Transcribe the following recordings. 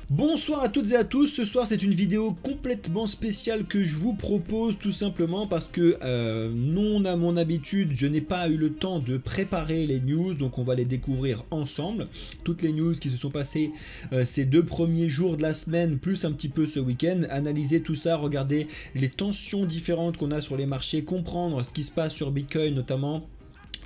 Bonsoir à toutes et à tous, ce soir c'est une vidéo complètement spéciale que je vous propose tout simplement parce que non à mon habitude je n'ai pas eu le temps de préparer les news, donc on va les découvrir ensemble. Toutes les news qui se sont passées ces 2 premiers jours de la semaine plus un petit peu ce week-end, analyser tout ça, regarder les tensions différentes qu'on a sur les marchés, comprendre ce qui se passe sur Bitcoin notamment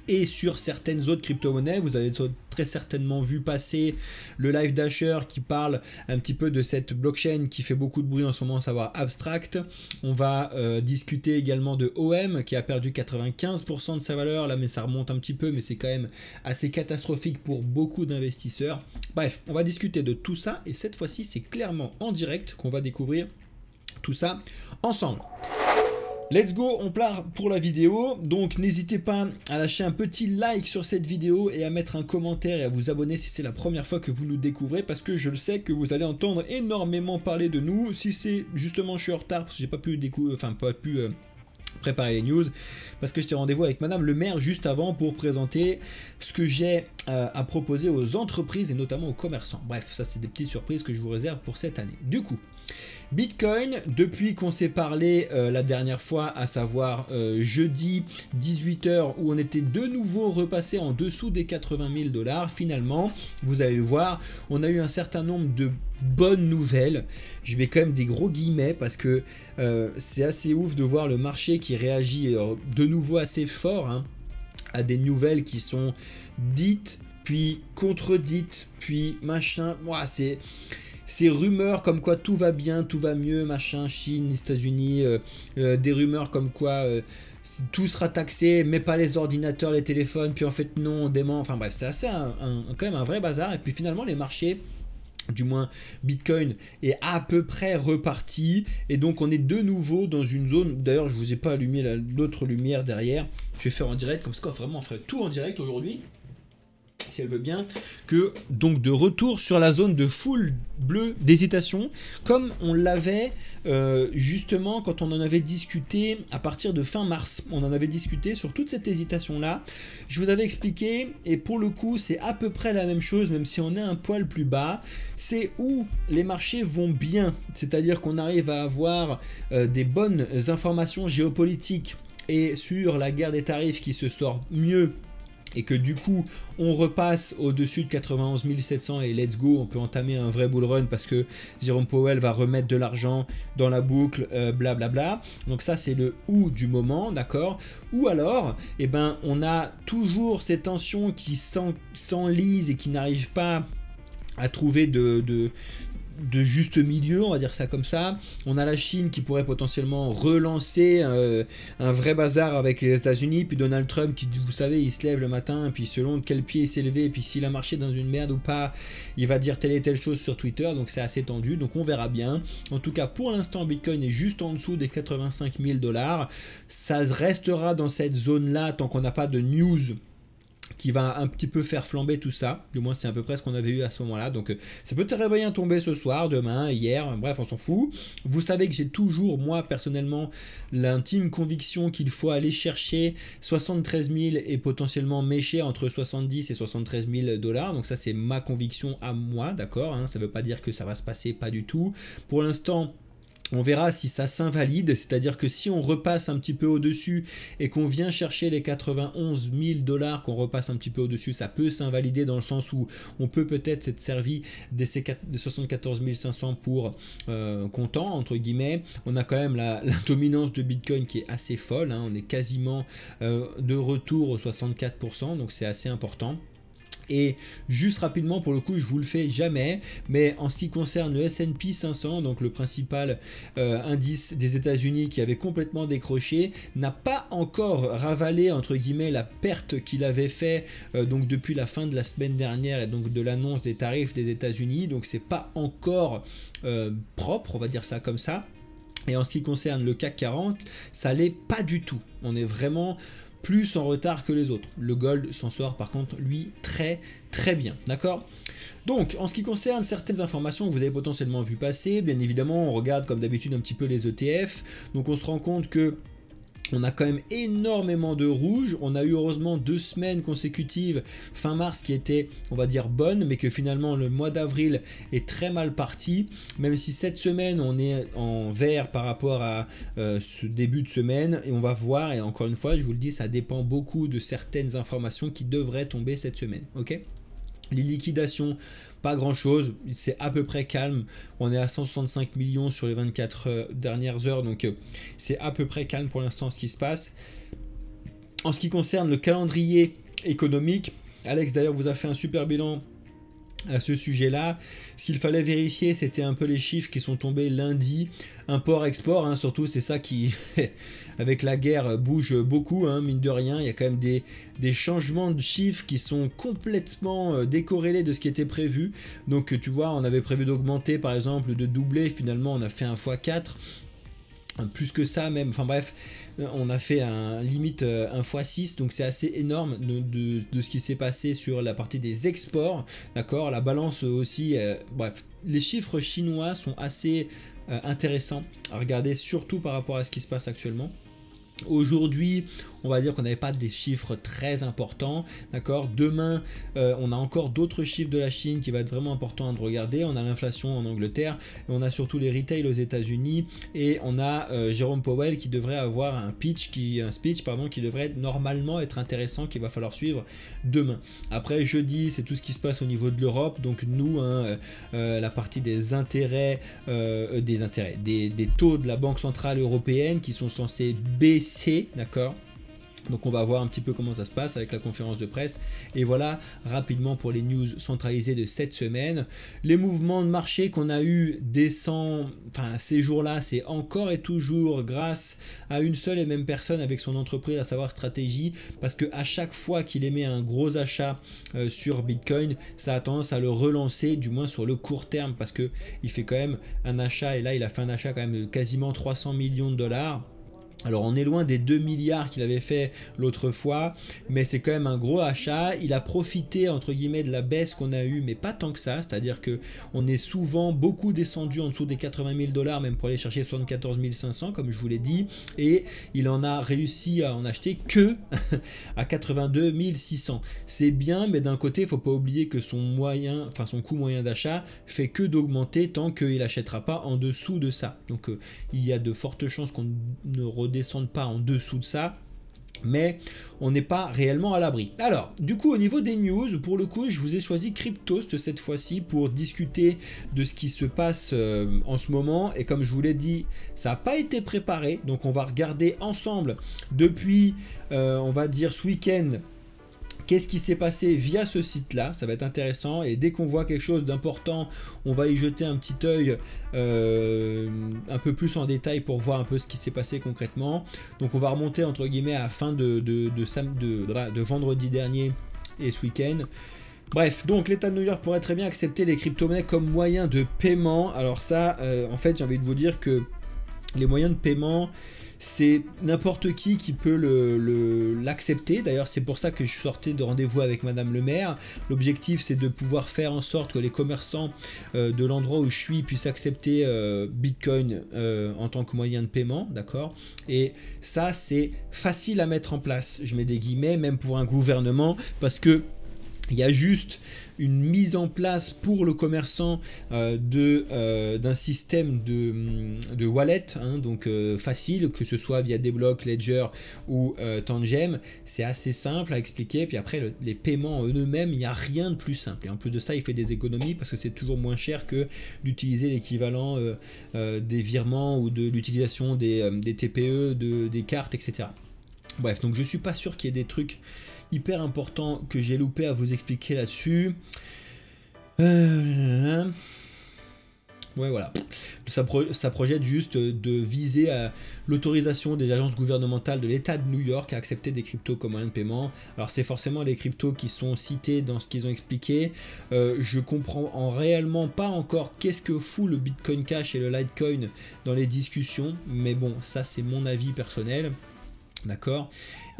et sur certaines autres crypto-monnaies. Vous avez très certainement vu passer le live d'Asher qui parle un petit peu de cette blockchain qui fait beaucoup de bruit en ce moment, à savoir Abstract. On va discuter également de OM qui a perdu 95% de sa valeur là, mais ça remonte un petit peu, mais c'est quand même assez catastrophique pour beaucoup d'investisseurs. Bref, on va discuter de tout ça et cette fois-ci c'est clairement en direct qu'on va découvrir tout ça ensemble. Let's go, on part pour la vidéo, donc n'hésitez pas à lâcher un petit like sur cette vidéo et à mettre un commentaire et à vous abonner si c'est la première fois que vous nous découvrez, parce que je le sais que vous allez entendre énormément parler de nous. Si c'est justement je suis en retard parce que j'ai pas pu préparer les news, parce que j'étais rendez-vous avec Madame le maire juste avant pour présenter ce que j'ai à proposer aux entreprises et notamment aux commerçants. Bref, ça c'est des petites surprises que je vous réserve pour cette année. Du coup, Bitcoin, depuis qu'on s'est parlé la dernière fois, à savoir jeudi 18h où on était de nouveau repassé en dessous des 80 000 $, finalement, vous allez le voir, on a eu un certain nombre de bonnes nouvelles. Je mets quand même des gros guillemets parce que c'est assez ouf de voir le marché qui réagit de nouveau assez fort hein, à des nouvelles qui sont dites, puis contredites, puis machin. Ouah, ces rumeurs comme quoi tout va bien, tout va mieux, machin, Chine, États-Unis, des rumeurs comme quoi tout sera taxé, mais pas les ordinateurs, les téléphones, puis en fait non, on dément. Enfin bref, c'est assez quand même un vrai bazar. Et puis finalement les marchés, du moins Bitcoin est à peu près reparti et donc on est de nouveau dans une zone. D'ailleurs je vous ai pas allumé l'autre lumière derrière, je vais faire en direct comme ça, vraiment on ferait tout en direct aujourd'hui si elle veut bien, que donc de retour sur la zone de full bleu d'hésitation comme on l'avait justement quand on en avait discuté à partir de fin mars. On en avait discuté sur toute cette hésitation là, je vous avais expliqué et pour le coup c'est à peu près la même chose, même si on est un poil plus bas. C'est où les marchés vont bien, c'est à dire qu'on arrive à avoir des bonnes informations géopolitiques et sur la guerre des tarifs qui se sort mieux, et que du coup on repasse au-dessus de 91 700 et let's go, on peut entamer un vrai bull run parce que Jérôme Powell va remettre de l'argent dans la boucle, blablabla. Donc ça c'est le ou du moment, d'accord. Ou alors, eh ben, on a toujours ces tensions qui s'enlisent et qui n'arrivent pas à trouver de juste milieu, on va dire ça comme ça. On a la Chine qui pourrait potentiellement relancer un vrai bazar avec les États-Unis, puis Donald Trump qui, vous savez, il se lève le matin, puis selon de quel pied il s'est levé, puis s'il a marché dans une merde ou pas, il va dire telle et telle chose sur Twitter, donc c'est assez tendu, donc on verra bien. En tout cas, pour l'instant, Bitcoin est juste en dessous des 85 000 $. Ça restera dans cette zone-là tant qu'on n'a pas de news qui va un petit peu faire flamber tout ça. Du moins c'est à peu près ce qu'on avait eu à ce moment là, donc ça peut très bien tomber ce soir, demain, hier, bref on s'en fout. Vous savez que j'ai toujours moi personnellement l'intime conviction qu'il faut aller chercher 73 000 et potentiellement mécher entre 70 et 73 000 $, donc ça c'est ma conviction à moi, d'accord hein, ça veut pas dire que ça va se passer, pas du tout. Pour l'instant on verra si ça s'invalide, c'est-à-dire que si on repasse un petit peu au-dessus et qu'on vient chercher les 91 000 $, qu'on repasse un petit peu au-dessus, ça peut s'invalider dans le sens où on peut peut-être s'être servi des 74 500 pour comptant, entre guillemets. On a quand même la dominance de Bitcoin qui est assez folle, hein, on est quasiment de retour aux 64%, donc c'est assez important. Et juste rapidement, pour le coup je vous le fais jamais, mais en ce qui concerne le S&P 500, donc le principal indice des États-Unis qui avait complètement décroché, n'a pas encore ravalé entre guillemets la perte qu'il avait fait donc depuis la fin de la semaine dernière et donc de l'annonce des tarifs des États-Unis, donc c'est pas encore propre, on va dire ça comme ça. Et en ce qui concerne le CAC 40, ça l'est pas du tout, on est vraiment plus en retard que les autres. Le gold s'en sort par contre lui très bien, d'accord. Donc en ce qui concerne certaines informations que vous avez potentiellement vu passer, bien évidemment on regarde comme d'habitude un petit peu les ETF, donc on se rend compte que On a quand même énormément de rouge. On a eu heureusement 2 semaines consécutives fin mars qui étaient, on va dire, bonnes, mais que finalement le mois d'avril est très mal parti. Même si cette semaine on est en vert par rapport à ce début de semaine, et on va voir, et encore une fois je vous le dis, ça dépend beaucoup de certaines informations qui devraient tomber cette semaine. Ok, les liquidations, pas grand chose, c'est à peu près calme. On est à 165 millions sur les 24 dernières heures, donc c'est à peu près calme pour l'instant ce qui se passe. En ce qui concerne le calendrier économique, Alex d'ailleurs vous a fait un super bilan à ce sujet-là. Ce qu'il fallait vérifier, c'était un peu les chiffres qui sont tombés lundi. Import-export, hein, surtout, c'est ça qui, avec la guerre, bouge beaucoup, hein, mine de rien. Il y a quand même des changements de chiffres qui sont complètement décorrélés de ce qui était prévu. Donc, tu vois, on avait prévu d'augmenter, par exemple, de doubler. Finalement, on a fait un x4. Plus que ça même, enfin bref, on a fait limite un x6, donc c'est assez énorme de ce qui s'est passé sur la partie des exports, d'accord, la balance aussi, bref, les chiffres chinois sont assez intéressants à regarder, surtout par rapport à ce qui se passe actuellement. Aujourd'hui, on va dire qu'on n'avait pas des chiffres très importants, d'accord. Demain, on a encore d'autres chiffres de la Chine qui va être vraiment important à regarder. On a l'inflation en Angleterre, et on a surtout les retails aux États-Unis, et on a Jérôme Powell qui devrait avoir un speech qui devrait normalement être intéressant, qu'il va falloir suivre demain. Après, jeudi, c'est tout ce qui se passe au niveau de l'Europe. Donc nous, hein, la partie des intérêts, des taux de la Banque Centrale Européenne qui sont censés baisser, d'accord. Donc on va voir un petit peu comment ça se passe avec la conférence de presse. Et voilà rapidement pour les news centralisées de cette semaine. Les mouvements de marché qu'on a eu ces jours-là, c'est encore et toujours grâce à une seule et même personne avec son entreprise, à savoir Stratégie. Parce que à chaque fois qu'il émet un gros achat sur Bitcoin, ça a tendance à le relancer, du moins sur le court terme, parce que il fait quand même un achat, et là il a fait un achat quand même de quasiment 300 millions de dollars. Alors on est loin des 2 milliards qu'il avait fait l'autre fois, mais c'est quand même un gros achat. Il a profité entre guillemets de la baisse qu'on a eue, mais pas tant que ça, c'est-à-dire que on est souvent beaucoup descendu en dessous des 80 000 $, même pour aller chercher 74 500 comme je vous l'ai dit, et il en a réussi à en acheter que à 82 600. C'est bien, mais d'un côté il faut pas oublier que son coût moyen d'achat fait que d'augmenter tant qu'il n'achètera pas en dessous de ça. Donc il y a de fortes chances qu'on ne redescendent pas en dessous de ça, mais on n'est pas réellement à l'abri. Alors, du coup, au niveau des news, pour le coup, je vous ai choisi Cryptost cette fois-ci pour discuter de ce qui se passe en ce moment. Et comme je vous l'ai dit, ça n'a pas été préparé, donc on va regarder ensemble depuis, on va dire, ce week-end. Qu'est-ce qui s'est passé via ce site-là? Ça va être intéressant, et dès qu'on voit quelque chose d'important, on va y jeter un petit œil un peu plus en détail pour voir un peu ce qui s'est passé concrètement. Donc on va remonter entre guillemets à la fin de vendredi dernier et ce week-end. Bref, donc l'État de New York pourrait très bien accepter les crypto-monnaies comme moyen de paiement. Alors ça, en fait, j'ai envie de vous dire que les moyens de paiement, c'est n'importe qui peut l'accepter. D'ailleurs, c'est pour ça que je sortais de rendez-vous avec Madame le maire. L'objectif, c'est de pouvoir faire en sorte que les commerçants de l'endroit où je suis puissent accepter Bitcoin en tant que moyen de paiement, d'accord? Et ça, c'est facile à mettre en place. Je mets des guillemets, même pour un gouvernement, parce que il y a juste une mise en place pour le commerçant d'un système de wallet, hein, donc facile, que ce soit via Deblock, Ledger ou Tangem. C'est assez simple à expliquer. Puis après, les paiements en eux-mêmes, il n'y a rien de plus simple. Et en plus de ça, il fait des économies parce que c'est toujours moins cher que d'utiliser l'équivalent des virements ou de l'utilisation des TPE, des cartes, etc. Bref, donc je suis pas sûr qu'il y ait des trucs hyper important que j'ai loupé à vous expliquer là-dessus. Ouais, voilà. Ça projette juste de viser à l'autorisation des agences gouvernementales de l'État de New York à accepter des cryptos comme moyen de paiement. Alors c'est forcément les cryptos qui sont cités dans ce qu'ils ont expliqué. Je comprends réellement pas encore qu'est-ce que fout le Bitcoin Cash et le Litecoin dans les discussions, mais bon, ça c'est mon avis personnel. D'accord.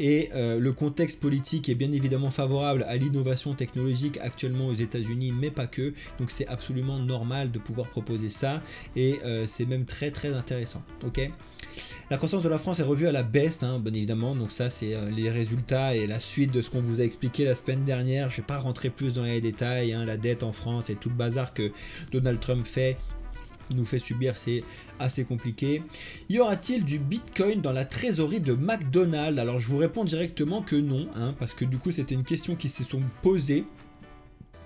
Et le contexte politique est bien évidemment favorable à l'innovation technologique actuellement aux États-Unis, mais pas que. Donc c'est absolument normal de pouvoir proposer ça et c'est même très très intéressant. Ok. La croissance de la France est revue à la baisse, hein, bien évidemment. Donc ça c'est les résultats et la suite de ce qu'on vous a expliqué la semaine dernière. Je ne vais pas rentrer plus dans les détails, hein, la dette en France et tout le bazar que Donald Trump nous fait subir, c'est assez compliqué. Y aura-t-il du Bitcoin dans la trésorerie de McDonald's? Alors je vous réponds directement que non, hein, parce que du coup c'était une question qui se sont posées.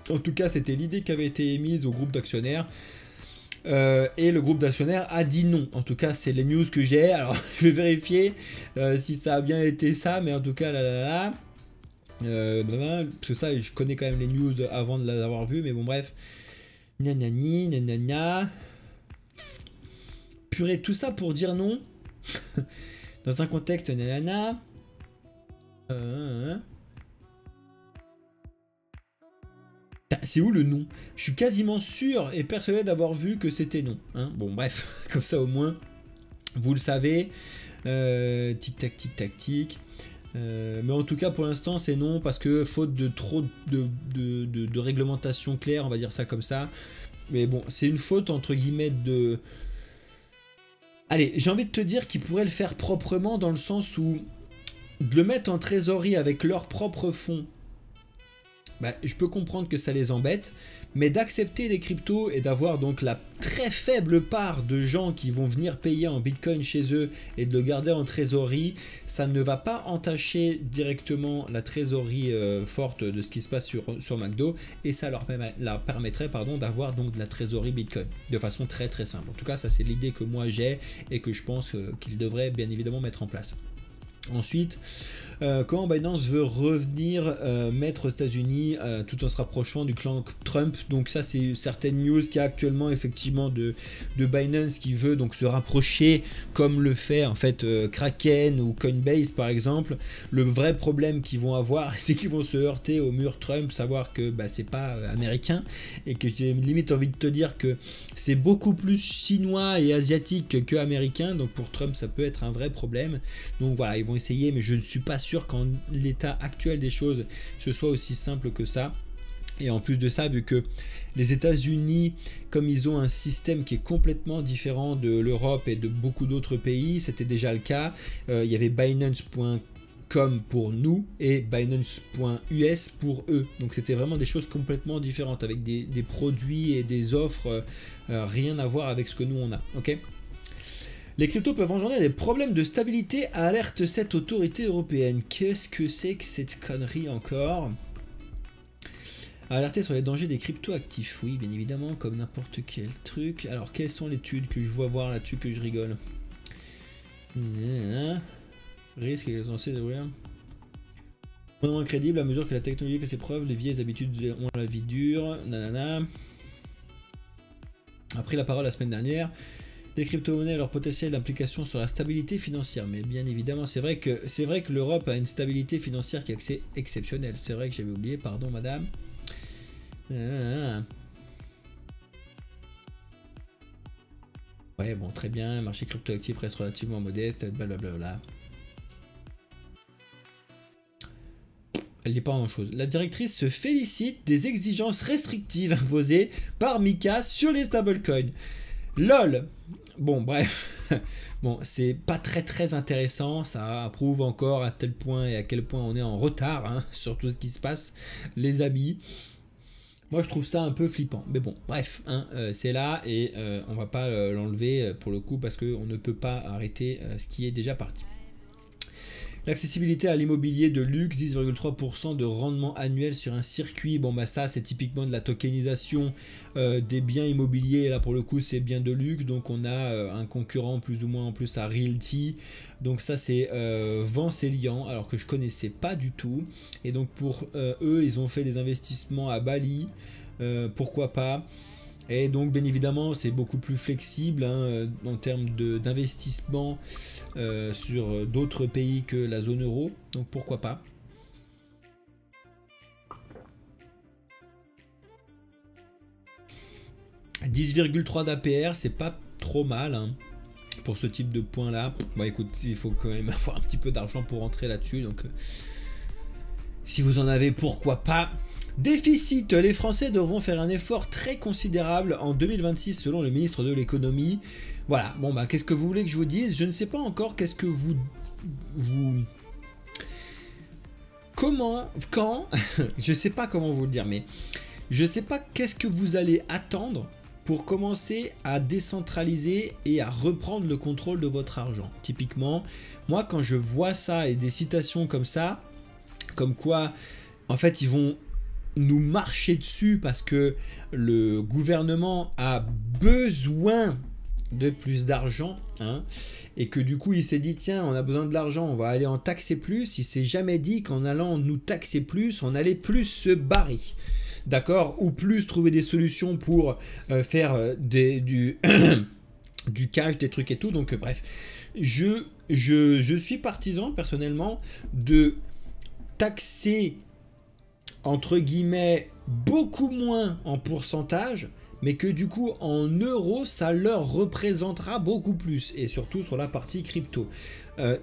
En tout cas c'était l'idée qui avait été émise au groupe d'actionnaires. Et le groupe d'actionnaires a dit non. En tout cas c'est les news que j'ai. Alors je vais vérifier si ça a bien été ça, mais en tout cas parce que ça je connais quand même les news avant de l'avoir vu, mais bon bref. Nanani, nanana. Purée, tout ça pour dire non. Dans un contexte nanana. C'est où le non? Je suis quasiment sûr et persuadé d'avoir vu que c'était non. Hein, bon, bref, comme ça au moins, vous le savez. Tic tac, tic tac, tic. Mais en tout cas, pour l'instant, c'est non parce que faute de trop de réglementation claire, on va dire ça comme ça. Mais bon, c'est une faute entre guillemets de... Allez, j'ai envie de te dire qu'ils pourraient le faire proprement dans le sens où de le mettre en trésorerie avec leurs propres fonds, bah, je peux comprendre que ça les embête, mais d'accepter les cryptos et d'avoir donc la très faible part de gens qui vont venir payer en Bitcoin chez eux et de le garder en trésorerie, ça ne va pas entacher directement la trésorerie forte de ce qui se passe sur McDo et ça leur permettrait d'avoir donc de la trésorerie Bitcoin de façon très très simple. En tout cas, ça c'est l'idée que moi j'ai et que je pense qu'ils devraient bien évidemment mettre en place. Ensuite, comment Binance veut revenir mettre aux États-Unis tout en se rapprochant du clan Trump. Donc ça c'est certaines news qu'il y a actuellement effectivement de Binance qui veut donc se rapprocher comme le fait en fait Kraken ou Coinbase par exemple. Le vrai problème qu'ils vont avoir, c'est qu'ils vont se heurter au mur Trump, savoir que bah, c'est pas américain et que j'ai limite envie de te dire que c'est beaucoup plus chinois et asiatique que américain. Donc pour Trump ça peut être un vrai problème. Donc voilà, ils vont essayer, mais je ne suis pas sûr qu'en l'état actuel des choses ce soit aussi simple que ça. Et en plus de ça, vu que les États-Unis, comme ils ont un système qui est complètement différent de l'Europe et de beaucoup d'autres pays, c'était déjà le cas. Il y avait Binance.com pour nous et Binance.us pour eux. Donc c'était vraiment des choses complètement différentes avec des produits et des offres rien à voir avec ce que nous on a. Ok. Les cryptos peuvent engendrer des problèmes de stabilité, alerte cette autorité européenne. Qu'est-ce que c'est que cette connerie encore? Alerter sur les dangers des crypto-actifs, oui, bien évidemment, comme n'importe quel truc. Alors, quelles sont les études que je vois voir là-dessus que je rigole? Risque et censé d'ouvrir. Moins crédible à mesure que la technologie fait ses preuves, les vieilles habitudes ont la vie dure. Nanana. Après la parole la semaine dernière. Les crypto-monnaies et leur potentiel d'implication sur la stabilité financière. Mais bien évidemment, c'est vrai que l'Europe a une stabilité financière qui est assez exceptionnelle. C'est vrai que j'avais oublié, pardon madame. Ouais, bon, très bien. Le marché crypto-actif reste relativement modeste, blablabla. Elle dit pas grand chose. La directrice se félicite des exigences restrictives imposées par Mika sur les stablecoins. LOL. Bon, bref, bon, c'est pas très intéressant, ça prouve encore à tel point et à quel point on est en retard hein, sur tout ce qui se passe, les habits. Moi je trouve ça un peu flippant, mais bon, bref, hein, c'est là et on va pas l'enlever pour le coup parce qu'on ne peut pas arrêter ce qui est déjà parti. L'accessibilité à l'immobilier de luxe, 10,3% de rendement annuel sur un circuit. Bon bah ça c'est typiquement de la tokenisation des biens immobiliers. Là pour le coup c'est bien de luxe. Donc on a un concurrent plus ou moins en plus à Realty. Donc ça c'est Vancelian, alors que je connaissais pas du tout. Et donc pour eux ils ont fait des investissements à Bali. Pourquoi pas. Et donc bien évidemment c'est beaucoup plus flexible hein, en termes d'investissement sur d'autres pays que la zone euro, donc pourquoi pas. « 10,3 d'APR, c'est pas trop mal. Hein. pour ce type de point là. Bon écoute, il faut quand même avoir un petit peu d'argent pour rentrer là-dessus, donc si vous en avez, pourquoi pas. Déficit, les Français devront faire un effort très considérable en 2026 selon le ministre de l'économie. Voilà, bon bah qu'est-ce que vous voulez que je vous dise? Je ne sais pas encore qu'est-ce que vous... Comment, quand, je sais pas comment vous le dire, mais je sais pas qu'est-ce que vous allez attendre pour commencer à décentraliser et à reprendre le contrôle de votre argent. Typiquement, moi quand je vois ça et des citations comme ça, comme quoi en fait ils vont nous marcher dessus parce que le gouvernement a besoin de plus d'argent, hein, et que du coup il s'est dit tiens on a besoin de l'argent, on va aller en taxer plus. Il s'est jamais dit qu'en allant nous taxer plus on allait plus se barrer, d'accord, ou plus trouver des solutions pour faire du cash, des trucs et tout. Donc bref, je suis partisan personnellement de taxer entre guillemets beaucoup moins en pourcentage, mais que du coup en euros ça leur représentera beaucoup plus, et surtout sur la partie crypto.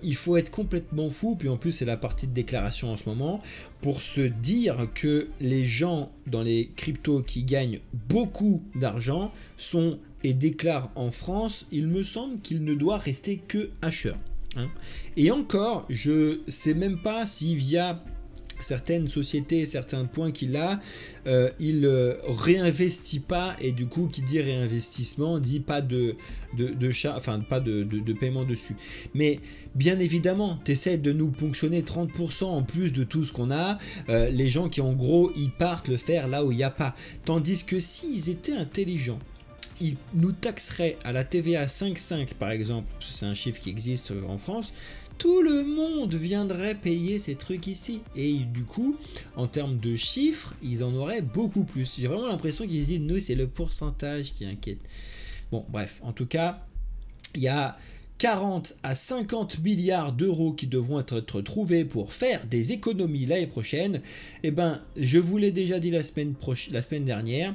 Il faut être complètement fou, puis en plus c'est la partie de déclaration en ce moment, pour se dire que les gens dans les cryptos qui gagnent beaucoup d'argent sont et déclarent en France. Il me semble qu'il ne doit rester que hacheur, hein. Et encore, je sais même pas si via certaines sociétés, certains points qu'il a, il réinvestit pas, et du coup qui dit réinvestissement dit pas de paiement dessus. Mais bien évidemment tu essaies de nous ponctionner 30% en plus de tout ce qu'on a, les gens qui en gros ils partent le faire là où il n'y a pas, tandis que s'ils étaient intelligents, ils nous taxeraient à la TVA 5,5 par exemple, c'est un chiffre qui existe en France. Tout le monde viendrait payer ces trucs ici, et du coup en termes de chiffres ils en auraient beaucoup plus. J'ai vraiment l'impression qu'ils disent nous c'est le pourcentage qui inquiète. Bon bref, en tout cas il y a 40 à 50 milliards d'euros qui devront être trouvés pour faire des économies l'année prochaine. Et ben je vous l'ai déjà dit la semaine dernière,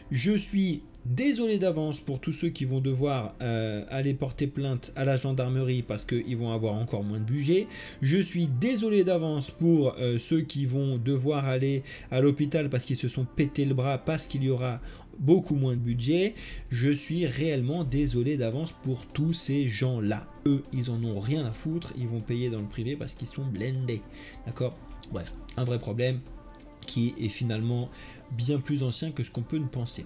je suis désolé d'avance pour tous ceux qui vont devoir aller porter plainte à la gendarmerie parce qu'ils vont avoir encore moins de budget. Je suis désolé d'avance pour ceux qui vont devoir aller à l'hôpital parce qu'ils se sont pété le bras parce qu'il y aura beaucoup moins de budget. Je suis réellement désolé d'avance pour tous ces gens-là. Eux, ils en ont rien à foutre. Ils vont payer dans le privé parce qu'ils sont blindés. D'accord ? Bref, un vrai problème qui est finalement bien plus ancien que ce qu'on peut nous penser.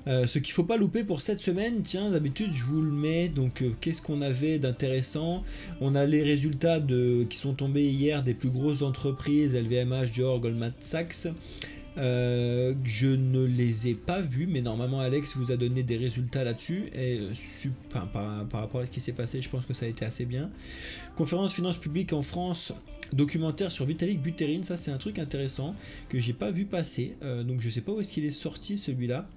Ce qu'il ne faut pas louper pour cette semaine, tiens, d'habitude je vous le mets, donc qu'est-ce qu'on avait d'intéressant? On a les résultats qui sont tombés hier des plus grosses entreprises, LVMH, Dior, Goldman Sachs. Je ne les ai pas vus, mais normalement Alex vous a donné des résultats là-dessus, et par rapport à ce qui s'est passé, je pense que ça a été assez bien. Conférence finances publiques en France, documentaire sur Vitalik Buterin, ça c'est un truc intéressant que j'ai pas vu passer, donc je sais pas où est-ce qu'il est sorti celui-là.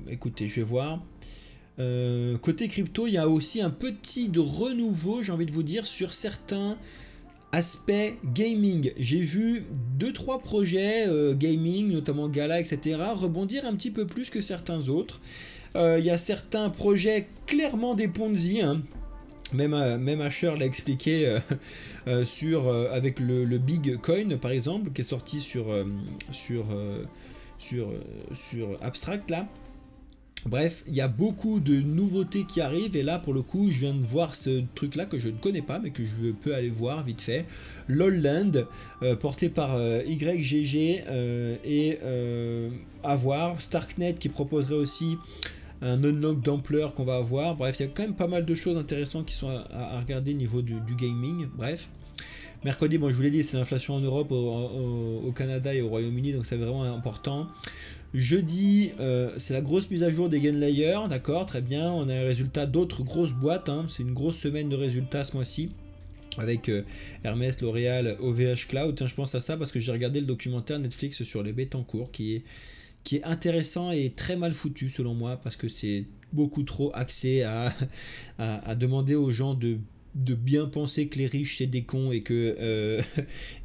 Écoutez, je vais voir. Côté crypto, il y a aussi un petit renouveau, j'ai envie de vous dire, sur certains aspects gaming. J'ai vu 2-3 projets gaming, notamment Gala, etc., rebondir un petit peu plus que certains autres. Il y a certains projets clairement des Ponzi, hein. Même Asher l'a expliqué avec le Big Coin par exemple, qui est sorti sur Abstract là. Bref, il y a beaucoup de nouveautés qui arrivent, et là pour le coup je viens de voir ce truc là que je ne connais pas mais que je peux aller voir vite fait. LOLland, porté par YGG, et à voir. Starknet qui proposerait aussi un unlock d'ampleur qu'on va avoir. Bref, il y a quand même pas mal de choses intéressantes qui sont à regarder au niveau du gaming. Bref, mercredi, bon, je vous l'ai dit, c'est l'inflation en Europe, au Canada et au Royaume-Uni, donc c'est vraiment important. Jeudi, c'est la grosse mise à jour des Gainlayer, d'accord, très bien. On a les résultats d'autres grosses boîtes, hein. C'est une grosse semaine de résultats ce mois-ci, avec Hermès, L'Oréal, OVH Cloud. Tiens, je pense à ça parce que j'ai regardé le documentaire Netflix sur les Bettencourt qui est intéressant et très mal foutu selon moi, parce que c'est beaucoup trop axé à demander aux gens de bien penser que les riches c'est des cons et que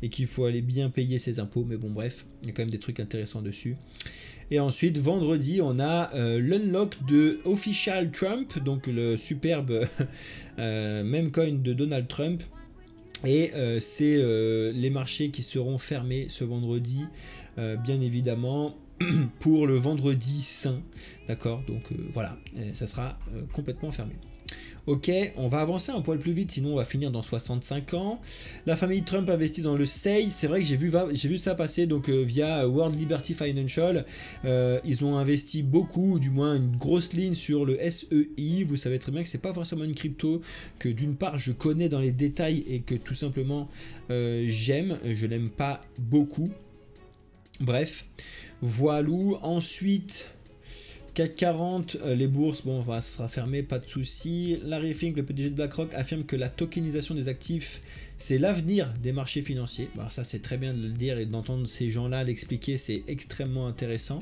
et qu'il faut aller bien payer ses impôts, mais bon bref, il y a quand même des trucs intéressants dessus. Et ensuite, vendredi, on a l'unlock de Official Trump, donc le superbe meme coin de Donald Trump. Et c'est les marchés qui seront fermés ce vendredi, bien évidemment, pour le vendredi saint. D'accord, donc voilà, ça sera complètement fermé. Ok, on va avancer un poil plus vite, sinon on va finir dans 65 ans. La famille Trump investit dans le SEI. C'est vrai que j'ai vu ça passer donc via World Liberty Financial. Ils ont investi beaucoup, du moins une grosse ligne sur le SEI. Vous savez très bien que c'est pas forcément une crypto que d'une part je connais dans les détails et que tout simplement j'aime. Je l'aime pas beaucoup. Bref, voilà. Ensuite, CAC 40, les bourses, bon, ça sera fermé, pas de souci. Larry Fink, le PDG de BlackRock, affirme que la tokenisation des actifs, c'est l'avenir des marchés financiers. Bon, ça, c'est très bien de le dire et d'entendre ces gens-là l'expliquer, c'est extrêmement intéressant.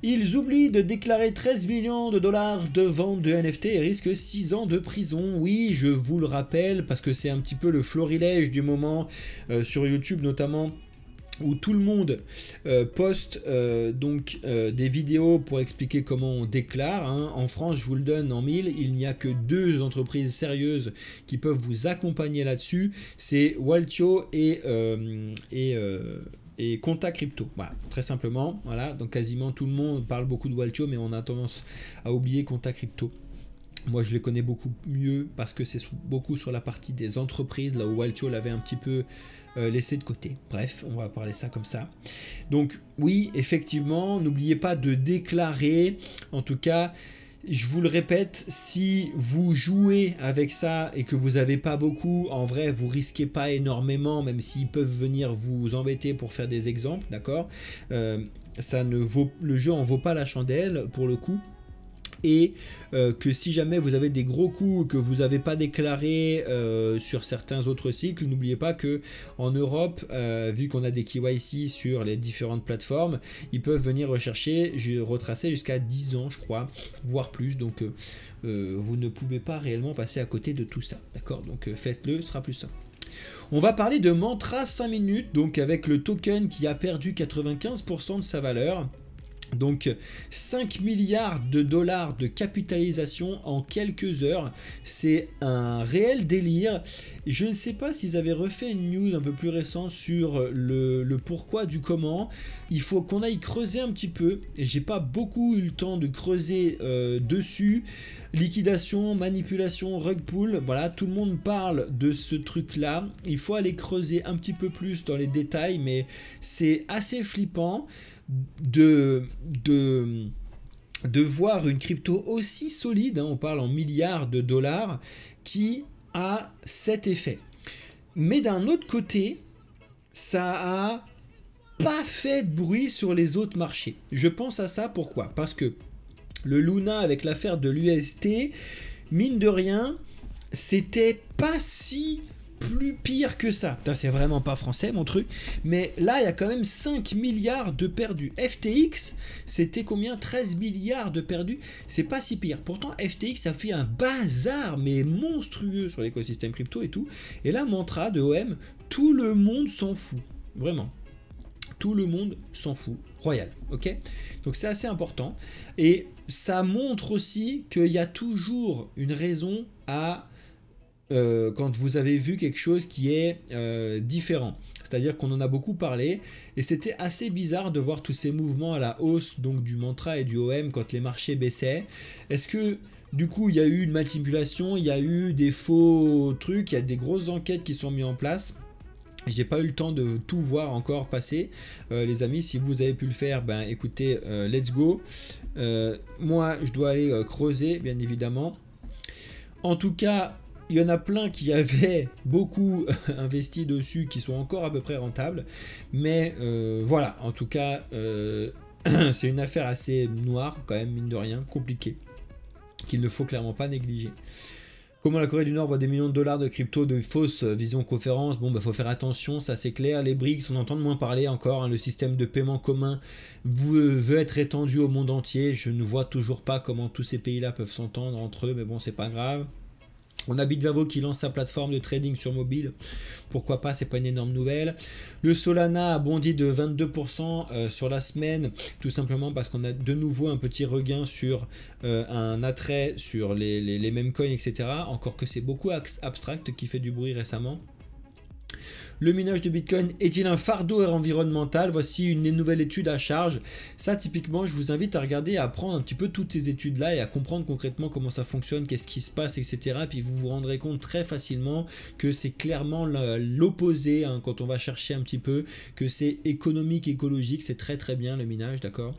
Ils oublient de déclarer 13 millions de dollars de vente de NFT et risquent 6 ans de prison. Oui, je vous le rappelle, parce que c'est un petit peu le florilège du moment, sur YouTube notamment, où tout le monde poste des vidéos pour expliquer comment on déclare. Hein. En France, je vous le donne en 1000, il n'y a que 2 entreprises sérieuses qui peuvent vous accompagner là-dessus. C'est Waltio et Conta Crypto. Voilà, très simplement. Voilà, donc quasiment tout le monde parle beaucoup de Waltio, mais on a tendance à oublier Conta Crypto. Moi, je les connais beaucoup mieux parce que c'est beaucoup sur la partie des entreprises, là où Waltio l'avait un petit peu laissé de côté. Bref, on va parler ça comme ça. Donc, oui, effectivement, n'oubliez pas de déclarer. En tout cas, je vous le répète, si vous jouez avec ça et que vous n'avez pas beaucoup, en vrai, vous risquez pas énormément, même s'ils peuvent venir vous embêter pour faire des exemples, d'accord ? Le jeu en vaut pas la chandelle, pour le coup. Et que si jamais vous avez des gros coups que vous n'avez pas déclarés sur certains autres cycles, n'oubliez pas que en Europe, vu qu'on a des KYC sur les différentes plateformes, ils peuvent venir retracer jusqu'à 10 ans, je crois, voire plus. Donc vous ne pouvez pas réellement passer à côté de tout ça. D'accord ? Donc faites-le, ce sera plus simple. On va parler de Mantra 5 minutes, donc avec le token qui a perdu 95% de sa valeur. Donc 5 milliards de dollars de capitalisation en quelques heures, c'est un réel délire. Je ne sais pas s'ils avaient refait une news un peu plus récente sur le pourquoi du comment. Il faut qu'on aille creuser un petit peu, et j'ai pas beaucoup eu le temps de creuser dessus. Liquidation, manipulation, rug pull, voilà, tout le monde parle de ce truc là. Il faut aller creuser un petit peu plus dans les détails, mais c'est assez flippant de voir une crypto aussi solide, hein, on parle en milliards de dollars, qui a cet effet. Mais d'un autre côté, ça a pas fait de bruit sur les autres marchés. Je pense à ça, pourquoi ? Parce que le Luna avec l'affaire de l'UST, mine de rien, c'était pas si plus pire que ça. C'est vraiment pas français mon truc, mais là il y a quand même 5 milliards de perdus. FTX, c'était combien ? 13 milliards de perdus, c'est pas si pire. Pourtant FTX a fait un bazar mais monstrueux sur l'écosystème crypto et tout, et là Mantra de OM, tout le monde s'en fout, vraiment. Tout le monde s'en fout. Royal, ok ? Donc c'est assez important. Et ça montre aussi qu'il y a toujours une raison à... quand vous avez vu quelque chose qui est différent. C'est-à-dire qu'on en a beaucoup parlé. Et c'était assez bizarre de voir tous ces mouvements à la hausse donc du Mantra et du OM quand les marchés baissaient. Est-ce que... Du coup, il y a eu une manipulation, il y a eu des faux trucs, il y a des grosses enquêtes qui sont mises en place. J'ai pas eu le temps de tout voir encore passer, les amis. Si vous avez pu le faire, ben écoutez, let's go. Moi, je dois aller creuser, bien évidemment. En tout cas, il y en a plein qui avaient beaucoup investi dessus, qui sont encore à peu près rentables. Mais voilà, en tout cas, c'est une affaire assez noire, quand même, mine de rien, compliquée, qu'il ne faut clairement pas négliger. Comment la Corée du Nord voit des millions de dollars de crypto de fausses visioconférences. Bon, bah faut faire attention, ça c'est clair. Les BRICS, on entend de moins parler encore. Hein, le système de paiement commun veut être étendu au monde entier. Je ne vois toujours pas comment tous ces pays-là peuvent s'entendre entre eux, mais bon, c'est pas grave. On a Bitvavo qui lance sa plateforme de trading sur mobile. Pourquoi pas, c'est pas une énorme nouvelle. Le Solana a bondi de 22% sur la semaine, tout simplement parce qu'on a de nouveau un petit regain sur un attrait sur les mêmes coins, etc. Encore que c'est beaucoup Abstract qui fait du bruit récemment. Le minage de Bitcoin est-il un fardeau environnemental? Voici une nouvelle étude à charge. Ça, typiquement, je vous invite à regarder, à apprendre un petit peu toutes ces études-là et à comprendre concrètement comment ça fonctionne, qu'est-ce qui se passe, etc. Puis vous vous rendrez compte très facilement que c'est clairement l'opposé, hein, quand on va chercher un petit peu, que c'est économique, écologique, c'est très très bien le minage, d'accord?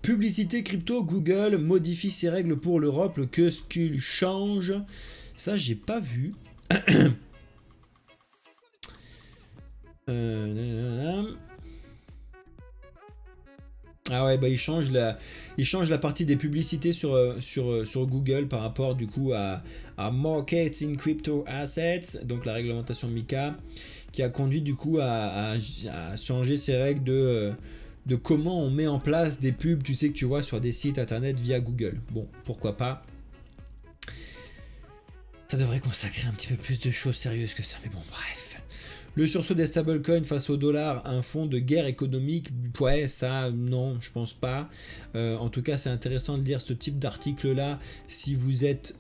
Publicité crypto, Google modifie ses règles pour l'Europe, qu'est-ce qu'il change? Ça, j'ai pas vu. Ah ouais, bah il change la partie des publicités sur Google par rapport du coup à Marketing Crypto Assets, donc la réglementation MiCA, qui a conduit du coup à changer ces règles de comment on met en place des pubs, tu sais, que tu vois sur des sites internet via Google. Bon, pourquoi pas. Ça devrait consacrer un petit peu plus de choses sérieuses que ça, mais bon, bref. Le sursaut des stablecoins face au dollar, un fond de guerre économique, ouais, ça, non, je pense pas. En tout cas, c'est intéressant de lire ce type d'article-là si vous êtes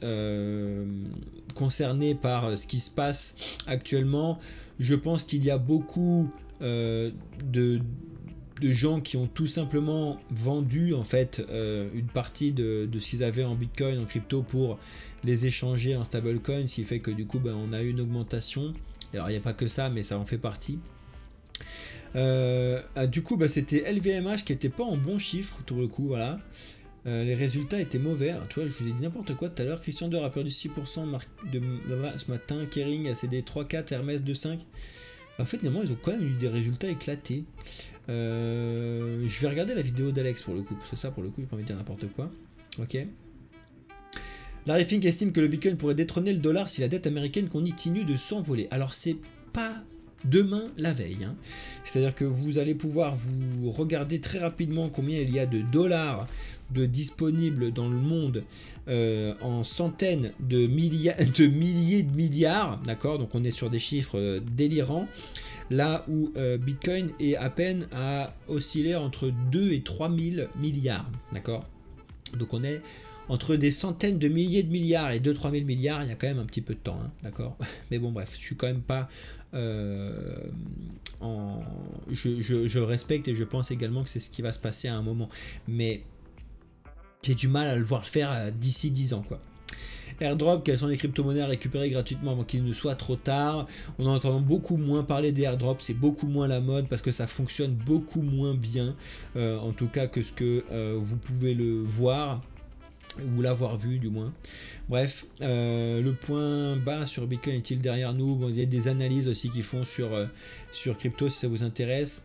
concerné par ce qui se passe actuellement. Je pense qu'il y a beaucoup de gens qui ont tout simplement vendu en fait une partie de ce qu'ils avaient en Bitcoin, en crypto, pour les échanger en stablecoin, ce qui fait que du coup, ben, on a eu une augmentation. Alors il n'y a pas que ça, mais ça en fait partie. Du coup, bah, c'était LVMH qui n'était pas en bon chiffre, tout le coup, voilà. Les résultats étaient mauvais. Alors, tu vois, je vous ai dit n'importe quoi tout à l'heure. Christian Dior a perdu 6% ce matin. Kering a cédé 3,4, Hermès 2,5. En fait, normalement, ils ont quand même eu des résultats éclatés. Je vais regarder la vidéo d'Alex pour le coup, parce que ça, pour le coup, j'ai pas envie de dire n'importe quoi. Ok. Larry Fink estime que le Bitcoin pourrait détrôner le dollar si la dette américaine continue de s'envoler. Alors c'est pas demain la veille, hein. C'est-à-dire que vous allez pouvoir vous regarder très rapidement combien il y a de dollars disponibles dans le monde en centaines de milliers de milliards, d'accord? Donc on est sur des chiffres délirants, là où Bitcoin est à peine à osciller entre 2 et 3 000 milliards, d'accord? Donc on est entre des centaines de milliers de milliards et 2-3 000 milliards, il y a quand même un petit peu de temps, hein, d'accord? Mais bon, bref, je suis quand même pas je respecte et je pense également que c'est ce qui va se passer à un moment. Mais j'ai du mal à le voir faire d'ici 10 ans, quoi. Airdrop, quelles sont les crypto-monnaies à récupérer gratuitement avant qu'il ne soit trop tard? On en entend beaucoup moins parler des airdrops, c'est beaucoup moins la mode parce que ça fonctionne beaucoup moins bien, en tout cas que ce que vous pouvez le voir ou l'avoir vu du moins. Bref, le point bas sur Bitcoin est-il derrière nous? Bon, il y a des analyses aussi qui font sur crypto si ça vous intéresse.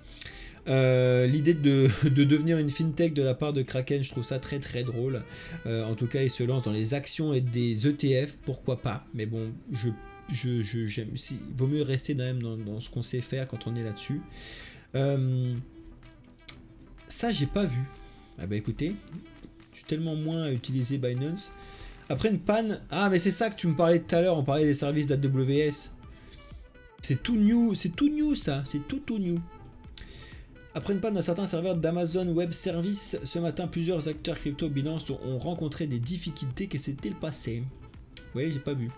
L'idée de devenir une fintech de la part de Kraken, je trouve ça très très drôle. En tout cas, ils se lancent dans les actions et des ETF, pourquoi pas. Mais bon, j'aime. Il vaut mieux rester quand même dans ce qu'on sait faire quand on est là-dessus. Ça, j'ai pas vu. Ah bah écoutez, je suis tellement moins utilisé Binance. Après une panne. Ah, mais c'est ça que tu me parlais tout à l'heure. On parlait des services d'AWS. C'est tout new ça. C'est tout new. Après une panne d'un certain serveur d'Amazon Web Services, ce matin, plusieurs acteurs crypto Binance ont rencontré des difficultés. Qu'est-ce que c'était le passé? Oui, j'ai pas vu.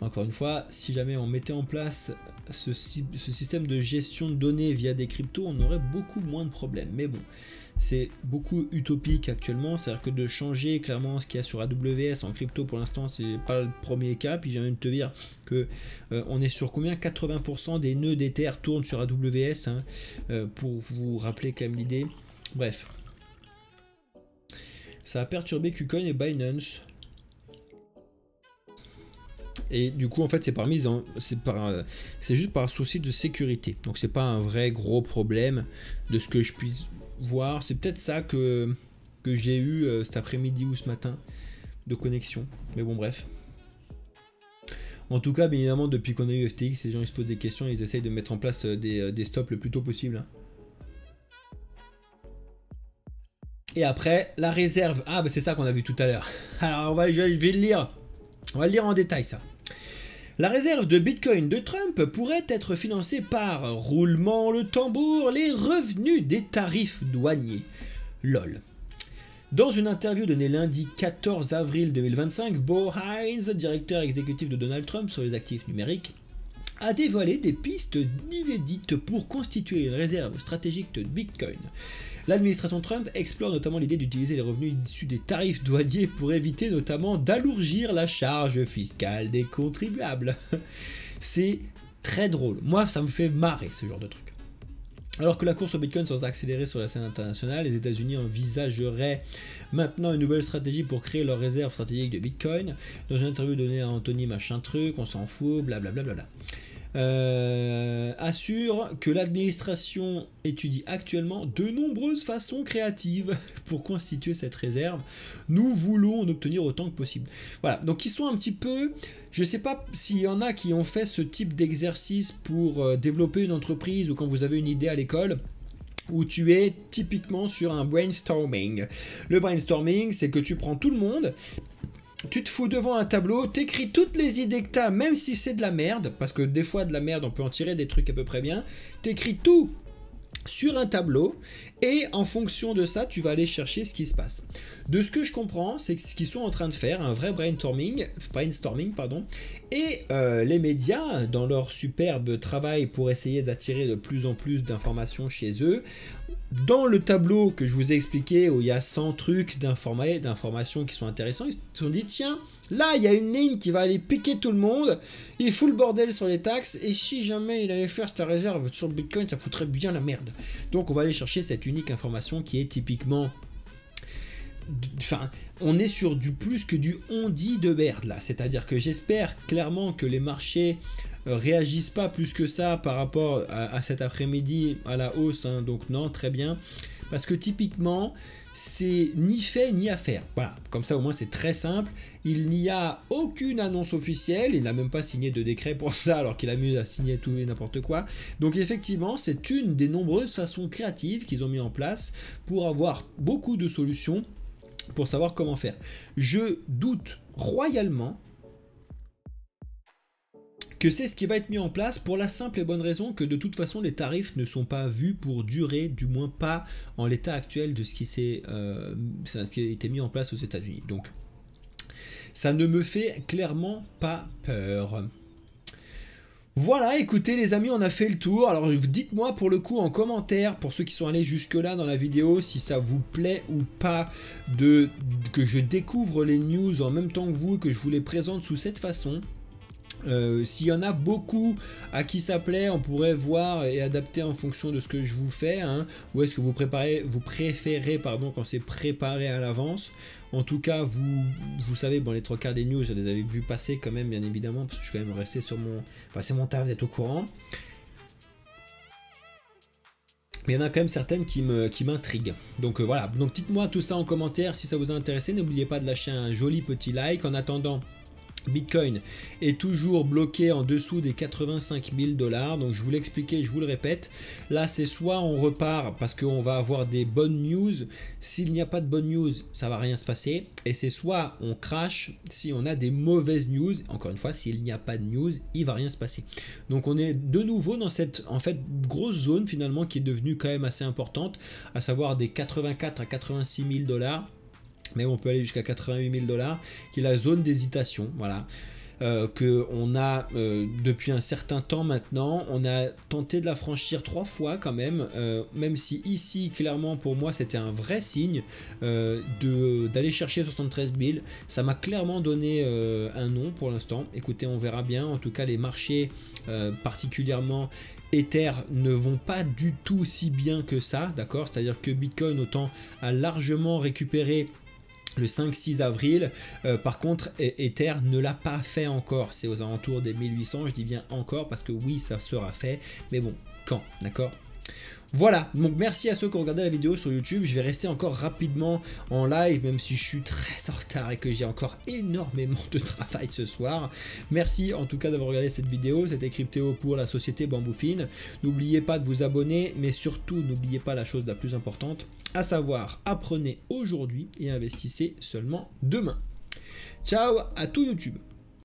Encore une fois, si jamais on mettait en place ce système de gestion de données via des cryptos, on aurait beaucoup moins de problèmes. Mais bon, c'est beaucoup utopique actuellement. C'est-à-dire que de changer clairement ce qu'il y a sur AWS en crypto pour l'instant, c'est pas le premier cas. Puis j'ai envie de te dire que on est sur combien? 80% des nœuds d'Ether tournent sur AWS, hein, pour vous rappeler quand même l'idée. Bref. Ça a perturbé KuCoin et Binance. Et du coup, en fait, c'est juste par souci de sécurité. Donc, c'est pas un vrai gros problème de ce que je puisse voir. C'est peut-être ça que j'ai eu cet après-midi ou ce matin de connexion. Mais bon, bref. En tout cas, bien évidemment, depuis qu'on a eu FTX, les gens ils se posent des questions et ils essayent de mettre en place des stops le plus tôt possible. Et après, la réserve. Ah, bah c'est ça qu'on a vu tout à l'heure. Alors, je vais le lire. On va le lire en détail ça. La réserve de Bitcoin de Trump pourrait être financée par, roulement le tambour, les revenus des tarifs douaniers. LOL. Dans une interview donnée lundi 14 avril 2025, Bo Hines, directeur exécutif de Donald Trump sur les actifs numériques, a dévoilé des pistes inédites pour constituer une réserve stratégique de Bitcoin. L'administration Trump explore notamment l'idée d'utiliser les revenus issus des tarifs douaniers pour éviter notamment d'alourgir la charge fiscale des contribuables. C'est très drôle. Moi, ça me fait marrer ce genre de truc. Alors que la course au Bitcoin semble accélérer sur la scène internationale, les États-Unis envisageraient maintenant une nouvelle stratégie pour créer leur réserve stratégique de Bitcoin. Dans une interview donnée à Anthony machin truc, on s'en fout, blablabla. Assure que l'administration étudie actuellement de nombreuses façons créatives pour constituer cette réserve. Nous voulons en obtenir autant que possible. Voilà, donc ils sont un petit peu... Je ne sais pas s'il y en a qui ont fait ce type d'exercice pour développer une entreprise ou quand vous avez une idée à l'école, où tu es typiquement sur un brainstorming. Le brainstorming, c'est que tu prends tout le monde, tu te fous devant un tableau, t'écris toutes les idées que t'as, même si c'est de la merde, parce que des fois de la merde on peut en tirer des trucs à peu près bien, t'écris tout sur un tableau et en fonction de ça tu vas aller chercher ce qui se passe. De ce que je comprends, c'est ce qu'ils sont en train de faire, un vrai brainstorming et les médias dans leur superbe travail pour essayer d'attirer de plus en plus d'informations chez eux. Dans le tableau que je vous ai expliqué où il y a 100 trucs d'informations qui sont intéressants, ils se sont dit tiens, là il y a une ligne qui va aller piquer tout le monde, il fout le bordel sur les taxes et si jamais il allait faire cette réserve sur le Bitcoin, ça foutrait bien la merde. Donc on va aller chercher cette unique information qui est typiquement... Enfin, on est sur du plus que du on-dit de merde là, c'est-à-dire que j'espère clairement que les marchés réagissent pas plus que ça par rapport à cet après-midi à la hausse, hein, donc non, très bien, parce que typiquement c'est ni fait ni à faire, voilà, comme ça au moins c'est très simple, il n'y a aucune annonce officielle, il n'a même pas signé de décret pour ça alors qu'il amuse à signer tout et n'importe quoi, donc effectivement c'est une des nombreuses façons créatives qu'ils ont mis en place pour avoir beaucoup de solutions pour savoir comment faire. Je doute royalement que c'est ce qui va être mis en place pour la simple et bonne raison que de toute façon les tarifs ne sont pas vus pour durer, du moins pas en l'état actuel de ce qui a été mis en place aux États-Unis. Donc ça ne me fait clairement pas peur. Voilà, écoutez les amis, on a fait le tour. Alors dites-moi pour le coup en commentaire, pour ceux qui sont allés jusque là dans la vidéo, si ça vous plaît ou pas que je découvre les news en même temps que vous, que je vous les présente sous cette façon. S'il y en a beaucoup à qui ça plaît, on pourrait voir et adapter en fonction de ce que je vous fais, hein. Ou est-ce que vous préférez quand c'est préparé à l'avance. En tout cas, vous savez, bon, les trois quarts des news, je les avais vu passer quand même, bien évidemment, parce que je suis quand même resté sur mon... Enfin, c'est mon taf d'être au courant. Mais il y en a quand même certaines qui m'intriguent. Donc voilà, donc dites-moi tout ça en commentaire si ça vous a intéressé. N'oubliez pas de lâcher un joli petit like. En attendant... Bitcoin est toujours bloqué en dessous des 85 000 $, donc je vous l'expliquais, je vous le répète, là c'est soit on repart parce qu'on va avoir des bonnes news, s'il n'y a pas de bonnes news ça va rien se passer, et c'est soit on crash si on a des mauvaises news, encore une fois s'il n'y a pas de news il va rien se passer. Donc on est de nouveau dans cette en fait grosse zone finalement qui est devenue quand même assez importante, à savoir des 84 à 86 000 $. Mais on peut aller jusqu'à 88 000 $, qui est la zone d'hésitation, voilà, que on a depuis un certain temps maintenant. On a tenté de la franchir 3 fois quand même, même si ici clairement pour moi c'était un vrai signe d'aller chercher 73 000. Ça m'a clairement donné un non pour l'instant. Écoutez, on verra bien. En tout cas les marchés particulièrement Ether ne vont pas du tout si bien que ça, d'accord, c'est à dire que Bitcoin autant a largement récupéré le 5-6 avril, par contre Ether ne l'a pas fait encore, c'est aux alentours des 1800, je dis bien encore parce que oui ça sera fait, mais bon, quand, d'accord. Voilà, donc merci à ceux qui ont regardé la vidéo sur YouTube, je vais rester encore rapidement en live même si je suis très en retard et que j'ai encore énormément de travail ce soir. Merci en tout cas d'avoir regardé cette vidéo, c'était Cryptéo pour la société Bamboufine. N'oubliez pas de vous abonner, mais surtout n'oubliez pas la chose la plus importante, à savoir apprenez aujourd'hui et investissez seulement demain. Ciao à tout YouTube.